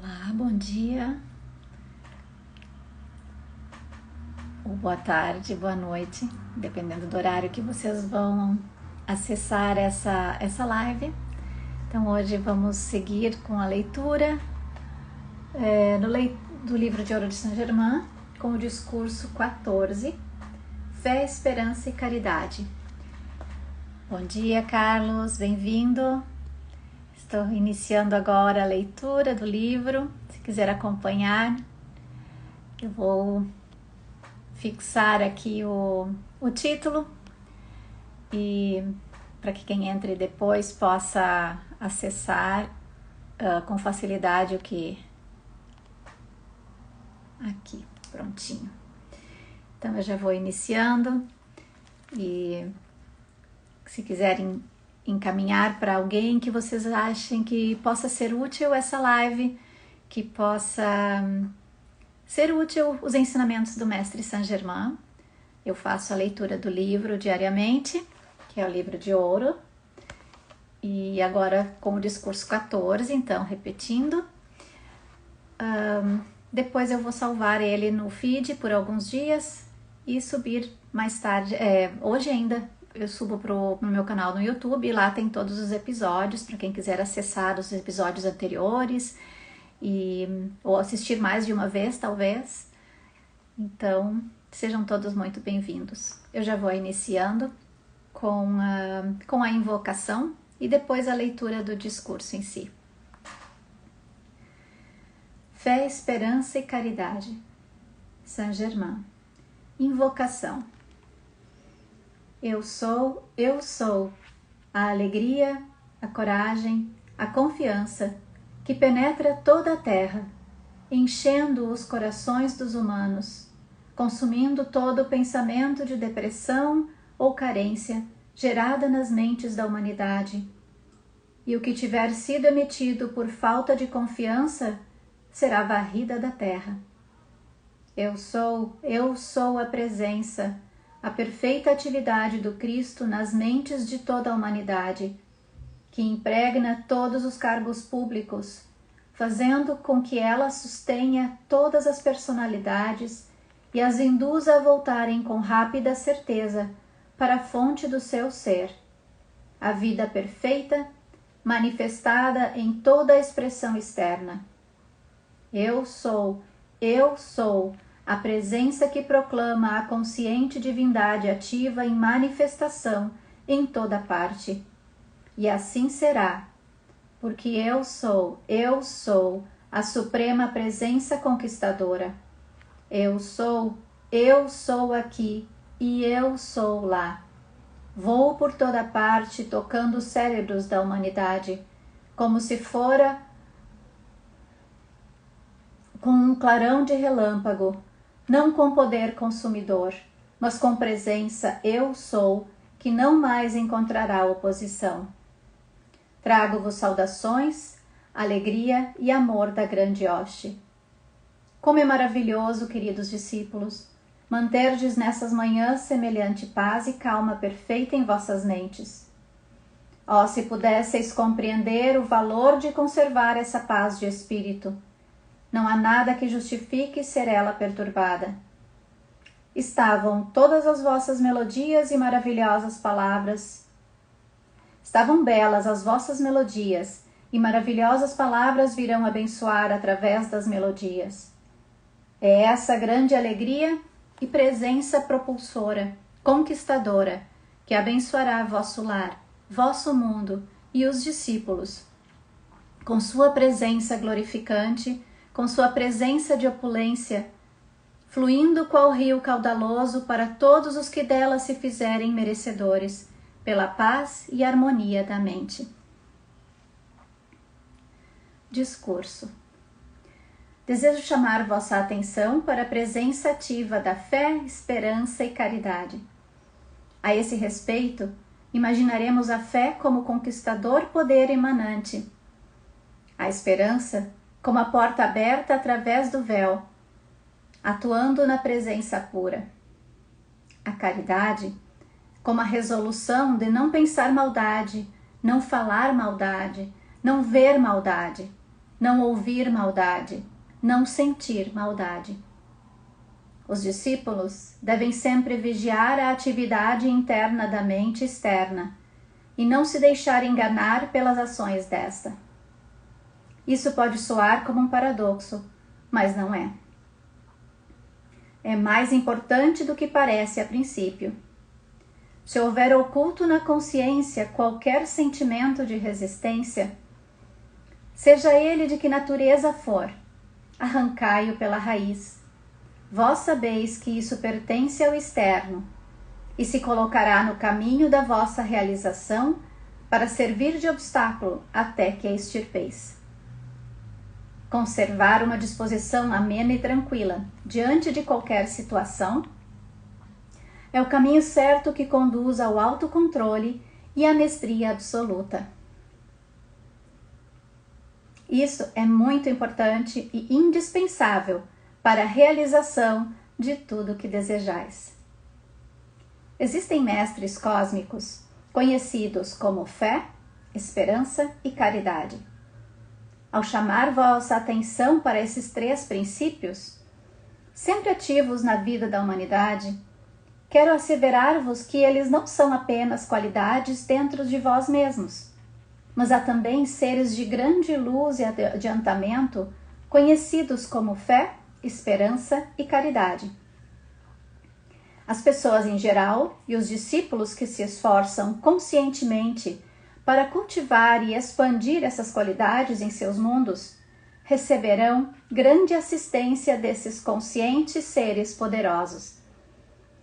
Olá, bom dia, ou boa tarde, boa noite, dependendo do horário que vocês vão acessar essa live. Então hoje vamos seguir com a leitura do livro de Ouro de Saint Germain, com o discurso 14, Fé, Esperança e Caridade. Bom dia, Carlos, bem-vindo. Estou iniciando agora a leitura do livro. Se quiser acompanhar, eu vou fixar aqui o título e para que quem entre depois possa acessar com facilidade o que aqui, prontinho. Então eu já vou iniciando e se quiserem encaminhar para alguém que vocês achem que possa ser útil essa live, que possa ser útil os ensinamentos do Mestre Saint Germain. Eu faço a leitura do livro diariamente, que é o livro de ouro, e agora com o discurso 14, então repetindo. Depois eu vou salvar ele no feed por alguns dias e subir mais tarde, hoje ainda eu subo no meu canal no YouTube, e lá tem todos os episódios, para quem quiser acessar os episódios anteriores, ou assistir mais de uma vez, talvez. Então, sejam todos muito bem-vindos. Eu já vou iniciando com a invocação e depois a leitura do discurso em si. Fé, esperança e caridade. Saint Germain. Invocação. Eu sou a alegria, a coragem, a confiança que penetra toda a terra, enchendo os corações dos humanos, consumindo todo o pensamento de depressão ou carência gerada nas mentes da humanidade. E o que tiver sido emitido por falta de confiança será varrida da terra. Eu sou a presença, a perfeita atividade do Cristo nas mentes de toda a humanidade, que impregna todos os cargos públicos, fazendo com que ela sustenha todas as personalidades e as induza a voltarem com rápida certeza para a fonte do seu ser, a vida perfeita, manifestada em toda a expressão externa. Eu sou a presença que proclama a consciente divindade ativa em manifestação em toda parte. E assim será, porque eu sou a suprema presença conquistadora. Eu sou aqui e eu sou lá. Vou por toda parte tocando os cérebros da humanidade, como se fora com um clarão de relâmpago, não com poder consumidor, mas com presença eu sou, que não mais encontrará oposição. Trago-vos saudações, alegria e amor da grande hoste. Como é maravilhoso, queridos discípulos, manterdes nessas manhãs semelhante paz e calma perfeita em vossas mentes. Oh, se pudesseis compreender o valor de conservar essa paz de espírito, não há nada que justifique ser ela perturbada. Estavam todas as vossas melodias e maravilhosas palavras. Estavam belas as vossas melodias, e maravilhosas palavras virão abençoar através das melodias. É essa grande alegria e presença propulsora, conquistadora, que abençoará vosso lar, vosso mundo e os discípulos, com sua presença glorificante, com sua presença de opulência, fluindo qual rio caudaloso para todos os que dela se fizerem merecedores, pela paz e harmonia da mente. Discurso. Desejo chamar vossa atenção para a presença ativa da fé, esperança e caridade. A esse respeito, imaginaremos a fé como conquistador poder emanante, a esperança como a porta aberta através do véu, atuando na presença pura. A caridade como a resolução de não pensar maldade, não falar maldade, não ver maldade, não ouvir maldade, não sentir maldade. Os discípulos devem sempre vigiar a atividade interna da mente externa e não se deixar enganar pelas ações desta. Isso pode soar como um paradoxo, mas não é. É mais importante do que parece a princípio. Se houver oculto na consciência qualquer sentimento de resistência, seja ele de que natureza for, arrancai-o pela raiz. Vós sabeis que isso pertence ao externo e se colocará no caminho da vossa realização para servir de obstáculo até que a extirpeis. Conservar uma disposição amena e tranquila diante de qualquer situação é o caminho certo que conduz ao autocontrole e à mestria absoluta. Isso é muito importante e indispensável para a realização de tudo que desejais. Existem mestres cósmicos conhecidos como fé, esperança e caridade. Ao chamar vossa atenção para esses três princípios, sempre ativos na vida da humanidade, quero asseverar-vos que eles não são apenas qualidades dentro de vós mesmos, mas há também seres de grande luz e adiantamento conhecidos como fé, esperança e caridade. As pessoas em geral e os discípulos que se esforçam conscientemente para cultivar e expandir essas qualidades em seus mundos receberão grande assistência desses conscientes seres poderosos,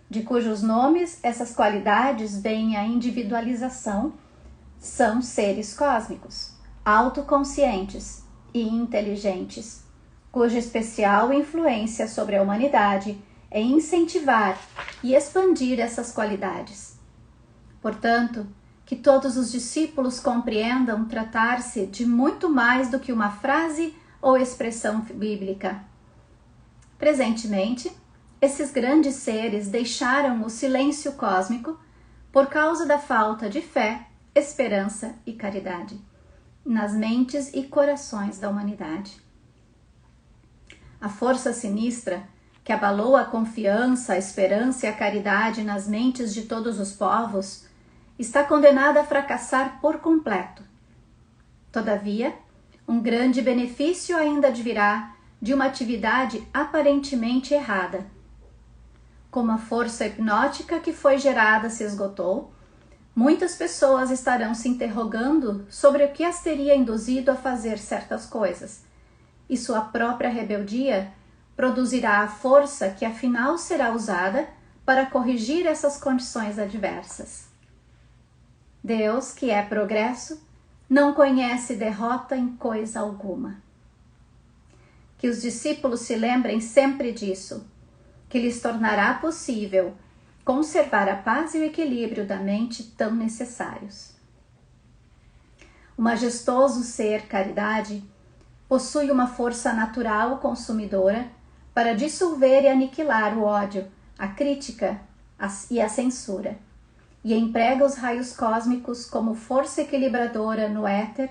de cujos nomes essas qualidades vêm a individualização, são seres cósmicos, autoconscientes e inteligentes, cuja especial influência sobre a humanidade é incentivar e expandir essas qualidades. Portanto, que todos os discípulos compreendam tratar-se de muito mais do que uma frase ou expressão bíblica. Presentemente, esses grandes seres deixaram o silêncio cósmico por causa da falta de fé, esperança e caridade nas mentes e corações da humanidade. A força sinistra que abalou a confiança, a esperança e a caridade nas mentes de todos os povos está condenada a fracassar por completo. Todavia, um grande benefício ainda advirá de uma atividade aparentemente errada. Como a força hipnótica que foi gerada se esgotou, muitas pessoas estarão se interrogando sobre o que as teria induzido a fazer certas coisas, e sua própria rebeldia produzirá a força que afinal será usada para corrigir essas condições adversas. Deus, que é progresso, não conhece derrota em coisa alguma. Que os discípulos se lembrem sempre disso, que lhes tornará possível conservar a paz e o equilíbrio da mente tão necessários. O majestoso ser caridade possui uma força natural consumidora para dissolver e aniquilar o ódio, a crítica e a censura, e emprega os raios cósmicos como força equilibradora no éter,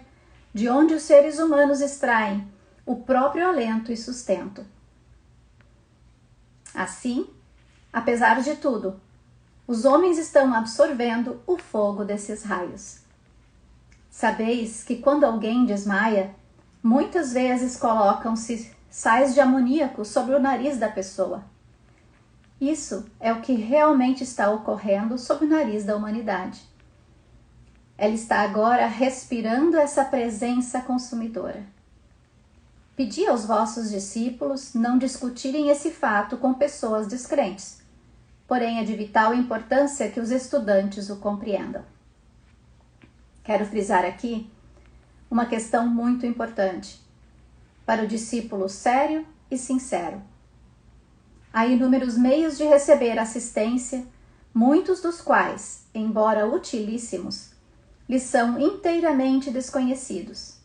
de onde os seres humanos extraem o próprio alento e sustento. Assim, apesar de tudo, os homens estão absorvendo o fogo desses raios. Sabeis que quando alguém desmaia, muitas vezes colocam-se sais de amoníaco sobre o nariz da pessoa. Isso é o que realmente está ocorrendo sob o nariz da humanidade. Ela está agora respirando essa presença consumidora. Pedi aos vossos discípulos não discutirem esse fato com pessoas descrentes, porém é de vital importância que os estudantes o compreendam. Quero frisar aqui uma questão muito importante para o discípulo sério e sincero. Há inúmeros meios de receber assistência, muitos dos quais, embora utilíssimos, lhes são inteiramente desconhecidos.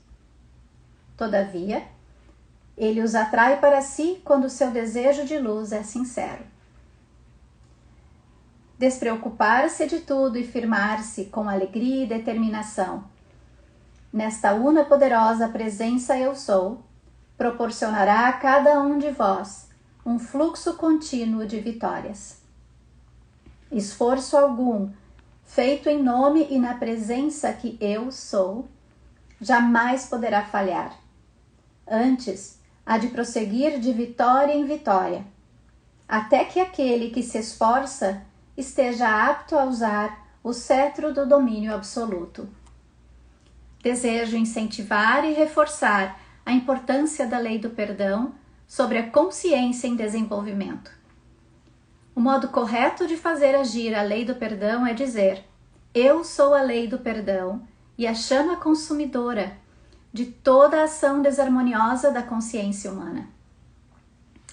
Todavia, ele os atrai para si quando seu desejo de luz é sincero. Despreocupar-se de tudo e firmar-se com alegria e determinação nesta una poderosa presença eu sou, proporcionará a cada um de vós um fluxo contínuo de vitórias. Esforço algum, feito em nome e na presença que eu sou, jamais poderá falhar. Antes, há de prosseguir de vitória em vitória, até que aquele que se esforça esteja apto a usar o cetro do domínio absoluto. Desejo incentivar e reforçar a importância da lei do perdão sobre a consciência em desenvolvimento. O modo correto de fazer agir a lei do perdão é dizer: eu sou a lei do perdão e a chama consumidora de toda a ação desarmoniosa da consciência humana.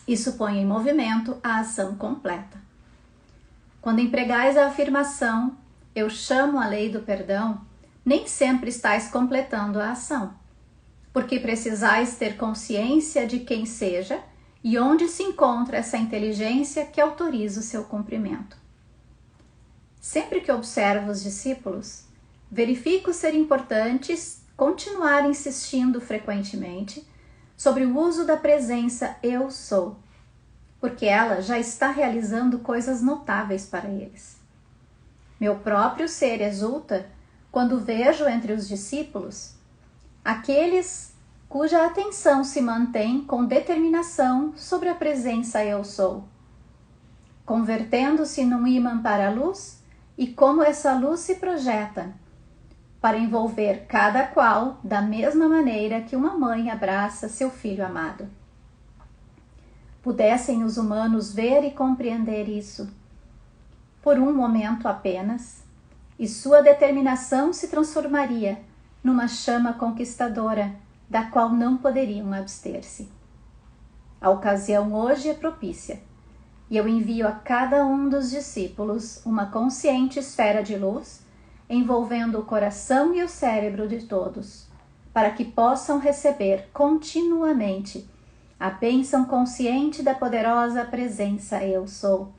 Isso põe em movimento a ação completa. Quando empregais a afirmação eu chamo a lei do perdão, nem sempre estais completando a ação, porque precisais ter consciência de quem seja e onde se encontra essa inteligência que autoriza o seu cumprimento. Sempre que observo os discípulos, verifico ser importantes continuar insistindo frequentemente sobre o uso da presença eu sou, porque ela já está realizando coisas notáveis para eles. Meu próprio ser exulta quando vejo entre os discípulos aqueles cuja atenção se mantém com determinação sobre a presença eu sou, convertendo-se num ímã para a luz e como essa luz se projeta para envolver cada qual da mesma maneira que uma mãe abraça seu filho amado. Pudessem os humanos ver e compreender isso, por um momento apenas, e sua determinação se transformaria numa chama conquistadora, da qual não poderiam abster-se. A ocasião hoje é propícia, e eu envio a cada um dos discípulos uma consciente esfera de luz, envolvendo o coração e o cérebro de todos, para que possam receber continuamente a bênção consciente da poderosa presença eu sou.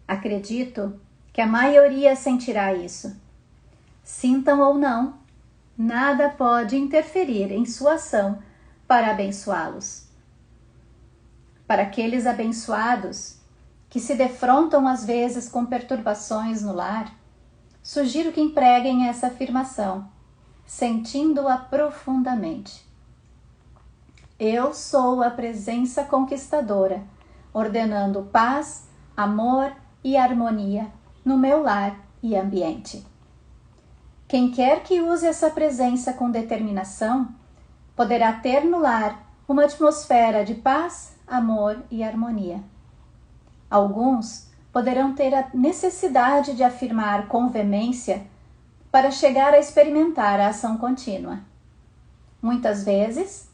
Acredito que a maioria sentirá isso. Sintam ou não, nada pode interferir em sua ação para abençoá-los. Para aqueles abençoados que se defrontam às vezes com perturbações no lar, sugiro que empreguem essa afirmação, sentindo-a profundamente. Eu sou a presença conquistadora, ordenando paz, amor e harmonia no meu lar e ambiente. Quem quer que use essa presença com determinação, poderá ter no lar uma atmosfera de paz, amor e harmonia. Alguns poderão ter a necessidade de afirmar com veemência para chegar a experimentar a ação contínua. Muitas vezes,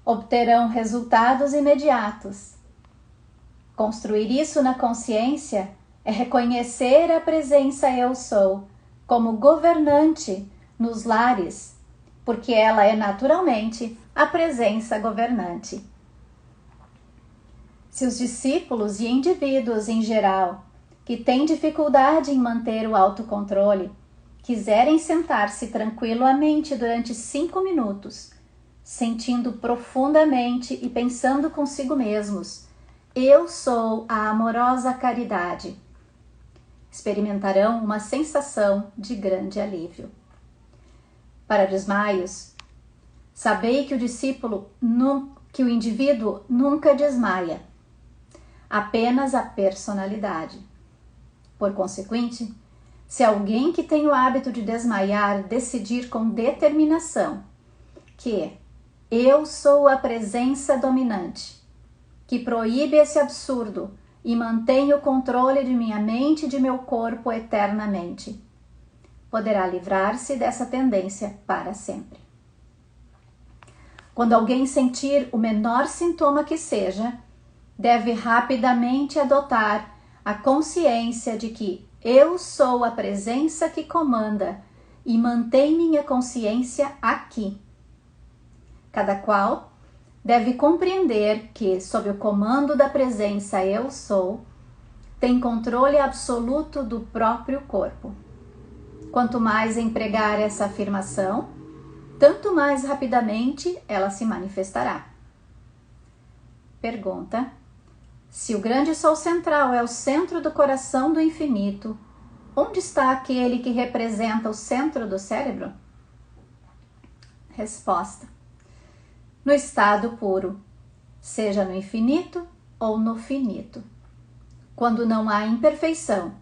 obterão resultados imediatos. Construir isso na consciência é reconhecer a presença eu sou como governante nos lares, porque ela é naturalmente a presença governante. Se os discípulos e indivíduos em geral, que têm dificuldade em manter o autocontrole, quiserem sentar-se tranquilamente durante 5 minutos, sentindo profundamente e pensando consigo mesmos, eu sou a amorosa caridade, experimentarão uma sensação de grande alívio. Para desmaios, sabei que o indivíduo nunca desmaia, apenas a personalidade. Por consequente, se alguém que tem o hábito de desmaiar decidir com determinação que eu sou a presença dominante, que proíbe esse absurdo e mantém o controle de minha mente e de meu corpo eternamente, poderá livrar-se dessa tendência para sempre. Quando alguém sentir o menor sintoma que seja, deve rapidamente adotar a consciência de que eu sou a presença que comanda e mantém minha consciência aqui. Cada qual deve compreender que, sob o comando da presença eu sou, tem controle absoluto do próprio corpo. Quanto mais empregar essa afirmação, tanto mais rapidamente ela se manifestará. Pergunta: se o grande Sol central é o centro do coração do infinito, onde está aquele que representa o centro do cérebro? Resposta: no estado puro, seja no infinito ou no finito. Quando não há imperfeição,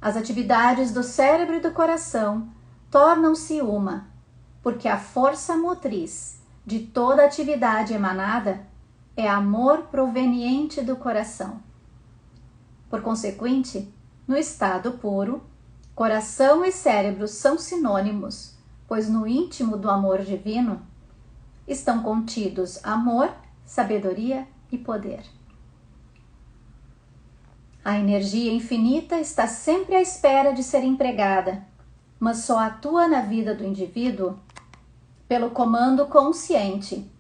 as atividades do cérebro e do coração tornam-se uma, porque a força motriz de toda atividade emanada é amor proveniente do coração. Por consequente, no estado puro, coração e cérebro são sinônimos, pois no íntimo do amor divino estão contidos amor, sabedoria e poder. A energia infinita está sempre à espera de ser empregada, mas só atua na vida do indivíduo pelo comando consciente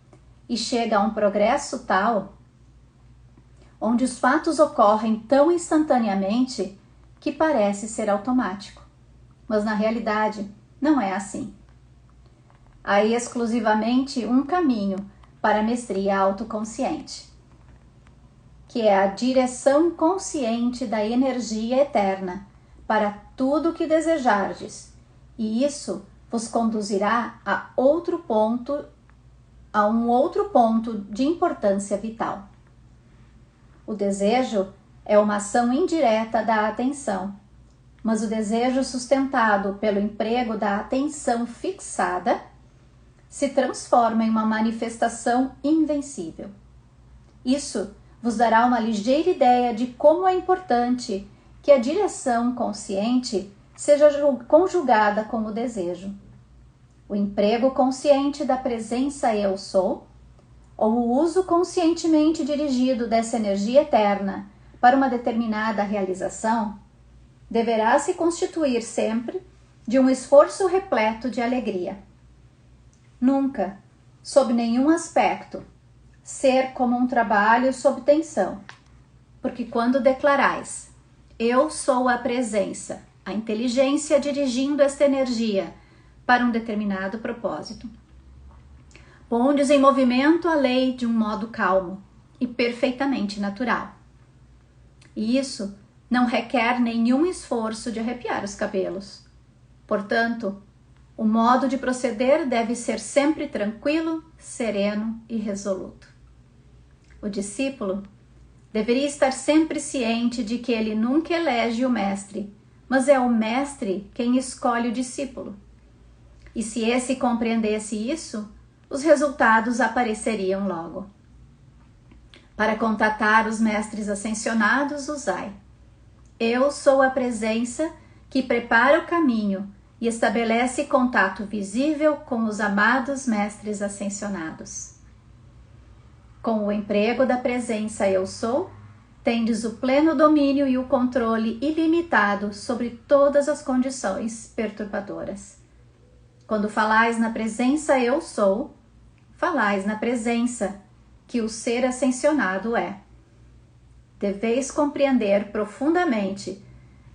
e chega a um progresso tal, onde os fatos ocorrem tão instantaneamente que parece ser automático, mas na realidade não é assim. Há exclusivamente um caminho para a mestria autoconsciente, que é a direção consciente da energia eterna para tudo o que desejardes, e isso vos conduzirá a um outro ponto de importância vital. O desejo é uma ação indireta da atenção, mas o desejo sustentado pelo emprego da atenção fixada se transforma em uma manifestação invencível. Isso vos dará uma ligeira ideia de como é importante que a direção consciente seja conjugada com o desejo. O emprego consciente da presença Eu Sou, ou o uso conscientemente dirigido dessa energia eterna para uma determinada realização, deverá se constituir sempre de um esforço repleto de alegria. Nunca, sob nenhum aspecto, ser como um trabalho sob tensão, porque quando declarais Eu sou a presença, a inteligência dirigindo esta energia para um determinado propósito, pondes em movimento a lei de um modo calmo e perfeitamente natural. E isso não requer nenhum esforço de arrepiar os cabelos. Portanto, o modo de proceder deve ser sempre tranquilo, sereno e resoluto. O discípulo deveria estar sempre ciente de que ele nunca elege o mestre, mas é o mestre quem escolhe o discípulo. E se esse compreendesse isso, os resultados apareceriam logo. Para contatar os mestres ascensionados, usai: Eu sou a presença que prepara o caminho e estabelece contato visível com os amados mestres ascensionados. Com o emprego da presença Eu Sou, tendes o pleno domínio e o controle ilimitado sobre todas as condições perturbadoras. Quando falais na presença Eu Sou, falais na presença que o ser ascensionado é. Deveis compreender profundamente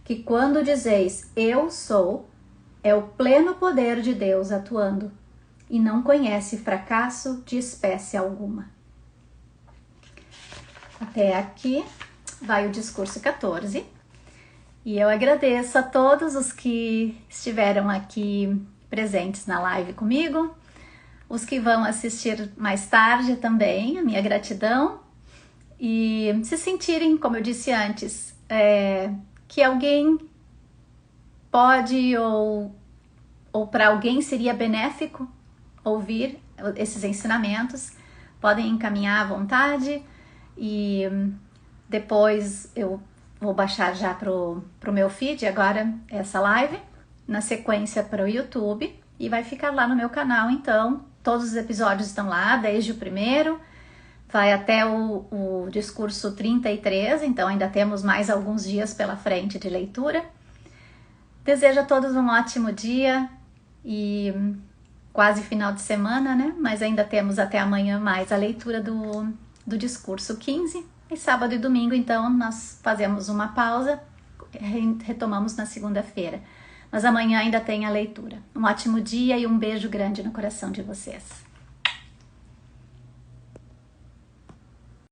que quando dizeis Eu Sou, é o pleno poder de Deus atuando e não conhece fracasso de espécie alguma. Até aqui vai o discurso 14 e eu agradeço a todos os que estiveram aqui presentes na live comigo, os que vão assistir mais tarde também, a minha gratidão, e se sentirem, como eu disse antes, que alguém pode ou para alguém seria benéfico ouvir esses ensinamentos, podem encaminhar à vontade e depois eu vou baixar já pro meu feed agora essa live, na sequência para o YouTube, e vai ficar lá no meu canal. Então todos os episódios estão lá, desde o primeiro, vai até o discurso 33, então ainda temos mais alguns dias pela frente de leitura. Desejo a todos um ótimo dia e quase final de semana, né? Mas ainda temos até amanhã mais a leitura do discurso 15. E sábado e domingo, então, nós fazemos uma pausa, retomamos na segunda-feira. Mas amanhã ainda tem a leitura. Um ótimo dia e um beijo grande no coração de vocês.